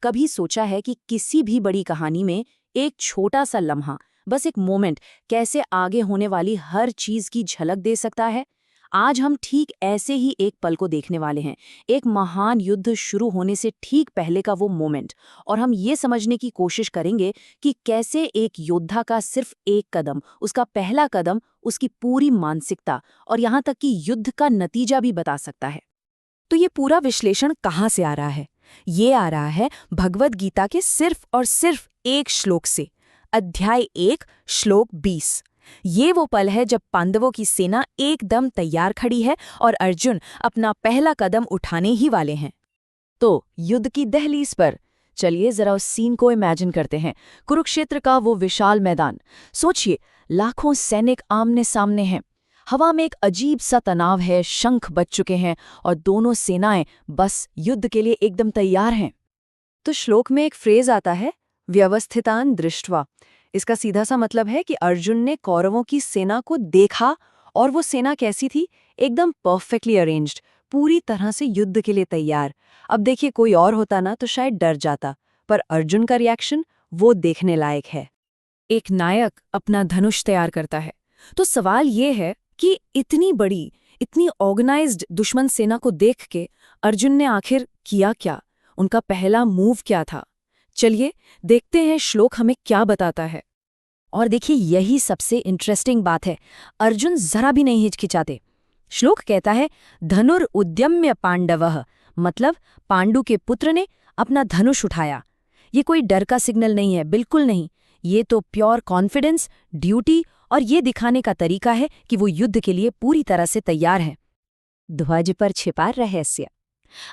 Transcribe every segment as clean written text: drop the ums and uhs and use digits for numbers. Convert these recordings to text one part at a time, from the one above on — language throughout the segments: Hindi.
कभी सोचा है कि किसी भी बड़ी कहानी में एक छोटा सा लम्हा, बस एक मोमेंट, कैसे आगे होने वाली हर चीज की झलक दे सकता है? आज हम ठीक ऐसे ही एक पल को देखने वाले हैं, एक महान युद्ध शुरू होने से ठीक पहले का वो मोमेंट। और हम ये समझने की कोशिश करेंगे कि कैसे एक योद्धा का सिर्फ एक कदम, उसका पहला कदम, उसकी पूरी मानसिकता और यहाँ तक कि युद्ध का नतीजा भी बता सकता है। तो ये पूरा विश्लेषण कहाँ से आ रहा है? ये आ रहा है भगवद गीता के सिर्फ और सिर्फ एक श्लोक से, अध्याय 1 श्लोक 20। ये वो पल है जब पांडवों की सेना एकदम तैयार खड़ी है और अर्जुन अपना पहला कदम उठाने ही वाले हैं। तो युद्ध की दहलीज पर चलिए जरा उस सीन को इमेजिन करते हैं। कुरुक्षेत्र का वो विशाल मैदान। सोचिए, लाखों सैनिक आमने सामने हैं। हवा में एक अजीब सा तनाव है, शंख बज चुके हैं और दोनों सेनाएं बस युद्ध के लिए एकदम तैयार हैं। तो श्लोक में एक फ्रेज आता है, व्यवस्थितान दृष्ट्वा। इसका सीधा सा मतलब है कि अर्जुन ने कौरवों की सेना को देखा और वो सेना कैसी थी? एकदम परफेक्टली अरेंज्ड, पूरी तरह से युद्ध के लिए तैयार। अब देखिए, कोई और होता ना तो शायद डर जाता, पर अर्जुन का रिएक्शन वो देखने लायक है। एक नायक अपना धनुष तैयार करता है, तो सवाल ये है कि इतनी बड़ी, इतनी ऑर्गेनाइज्ड दुश्मन सेना को देख के अर्जुन ने आखिर किया क्या? उनका पहला मूव क्या था? चलिए देखते हैं श्लोक हमें क्या बताता है। और देखिए, यही सबसे इंटरेस्टिंग बात है। अर्जुन जरा भी नहीं हिचकिचाते। श्लोक कहता है, धनुर उद्यम्य पांडवः, मतलब पांडु के पुत्र ने अपना धनुष उठाया। ये कोई डर का सिग्नल नहीं है, बिल्कुल नहीं। ये तो प्योर कॉन्फिडेंस, ड्यूटी और ये दिखाने का तरीका है कि वो युद्ध के लिए पूरी तरह से तैयार हैं। ध्वज पर छिपा रहस्य।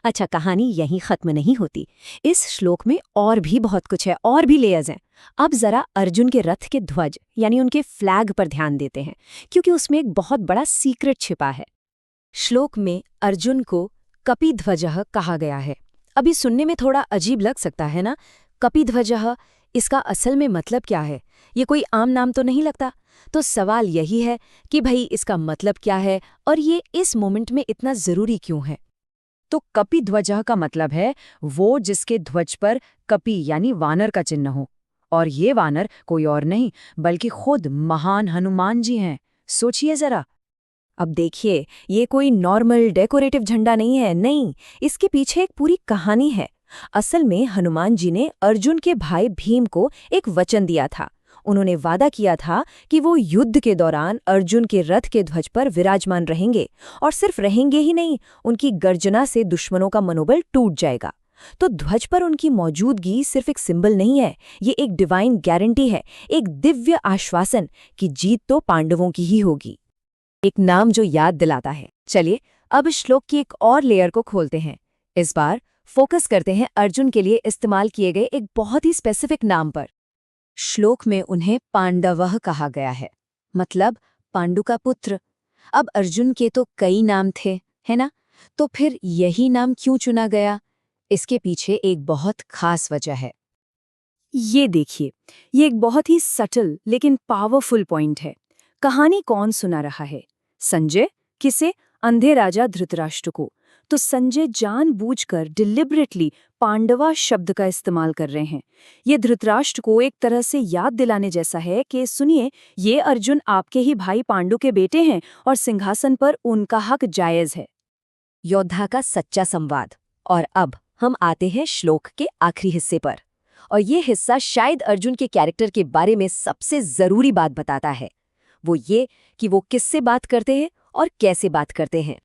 अच्छा, कहानी यहीं खत्म नहीं होती। इस श्लोक में और भी बहुत कुछ है, और भी लेयर्स हैं। अब जरा अर्जुन के रथ के ध्वज यानी उनके फ्लैग पर ध्यान देते हैं, क्योंकि उसमें एक बहुत बड़ा सीक्रेट छिपा है। श्लोक में अर्जुन को कपिध्वजः कहा गया है। अभी सुनने में थोड़ा अजीब लग सकता है ना? कपिध्वजः, इसका असल में मतलब क्या है? ये कोई आम नाम तो नहीं लगता। तो सवाल यही है कि भाई इसका मतलब क्या है और ये इस मोमेंट में इतना जरूरी क्यों है? तो कपिध्वजः का मतलब है वो जिसके ध्वज पर कपि यानी वानर का चिन्ह हो। और ये वानर कोई और नहीं बल्कि खुद महान हनुमान जी हैं। सोचिए जरा। अब देखिए, ये कोई नॉर्मल डेकोरेटिव झंडा नहीं है, नहीं, इसके पीछे एक पूरी कहानी है। असल में हनुमान जी ने अर्जुन के भाई भीम को एक वचन दिया था। उन्होंने वादा किया था कि वो युद्ध के दौरान अर्जुन के रथ के ध्वज पर विराजमान रहेंगे, और सिर्फ रहेंगे ही नहीं, उनकी गर्जना से दुश्मनों का मनोबल टूट जाएगा। तो ध्वज पर उनकी मौजूदगी सिर्फ एक सिंबल नहीं है, ये एक डिवाइन गारंटी है, एक दिव्य आश्वासन कि जीत तो पांडवों की ही होगी। एक नाम जो याद दिलाता है। चलिए अब श्लोक की एक और लेयर को खोलते हैं। इस बार फोकस करते हैं अर्जुन के लिए इस्तेमाल किए गए एक बहुत ही स्पेसिफिक नाम पर। श्लोक में उन्हें पांडवः कहा गया है, मतलब पांडु का पुत्र। अब अर्जुन के तो कई नाम थे, है ना? तो फिर यही नाम क्यों चुना गया? इसके पीछे एक बहुत खास वजह है। ये देखिए, ये एक बहुत ही सटल लेकिन पावरफुल पॉइंट है। कहानी कौन सुना रहा है? संजय। किसे? अंधे राजा धृतराष्ट्र को। तो संजय जानबूझकर डिलिबरेटली पांडवा शब्द का इस्तेमाल कर रहे हैं। ये धृतराष्ट्र को एक तरह से याद दिलाने जैसा है कि सुनिए, ये अर्जुन आपके ही भाई पांडु के बेटे हैं और सिंहासन पर उनका हक जायज है। योद्धा का सच्चा संवाद। और अब हम आते हैं श्लोक के आखिरी हिस्से पर, और ये हिस्सा शायद अर्जुन के कैरेक्टर के बारे में सबसे जरूरी बात बताता है। वो ये कि वो किससे बात करते हैं और कैसे बात करते हैं।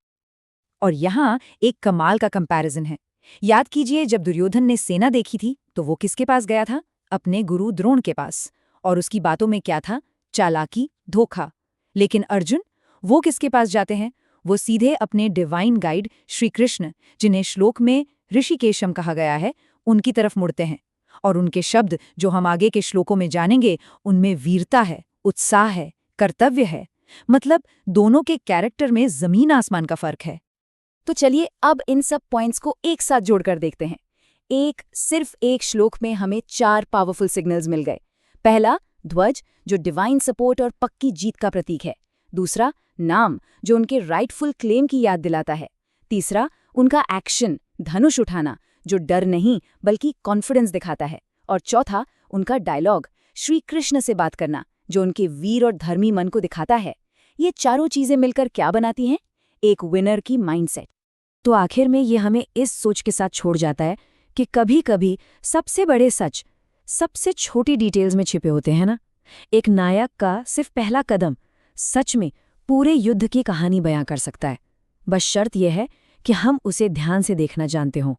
और यहाँ एक कमाल का कंपैरिजन है। याद कीजिए, जब दुर्योधन ने सेना देखी थी तो वो किसके पास गया था? अपने गुरु द्रोण के पास। और उसकी बातों में क्या था? चालाकी, धोखा। लेकिन अर्जुन, वो किसके पास जाते हैं? वो सीधे अपने डिवाइन गाइड श्री कृष्ण, जिन्हें श्लोक में ऋषिकेशम कहा गया है, उनकी तरफ मुड़ते हैं। और उनके शब्द जो हम आगे के श्लोकों में जानेंगे, उनमें वीरता है, उत्साह है, कर्तव्य है। मतलब दोनों के कैरेक्टर में जमीन आसमान का फर्क है। तो चलिए अब इन सब पॉइंट्स को एक साथ जोड़कर देखते हैं। सिर्फ एक श्लोक में हमें 4 पावरफुल सिग्नल्स मिल गए। पहला, ध्वज जो डिवाइन सपोर्ट और पक्की जीत का प्रतीक है। दूसरा, नाम जो उनके राइटफुल क्लेम की याद दिलाता है। तीसरा, उनका एक्शन, धनुष उठाना, जो डर नहीं बल्कि कॉन्फिडेंस दिखाता है। और चौथा, उनका डायलॉग, श्री कृष्ण से बात करना, जो उनके वीर और धर्मी मन को दिखाता है। ये चारों चीजें मिलकर क्या बनाती हैं? एक विनर की माइंडसेट। तो आखिर में ये हमें इस सोच के साथ छोड़ जाता है कि कभी-कभी सबसे बड़े सच सबसे छोटी डिटेल्स में छिपे होते हैं ना। एक नायक का सिर्फ पहला कदम सच में पूरे युद्ध की कहानी बयां कर सकता है। बस शर्त यह है कि हम उसे ध्यान से देखना जानते हों।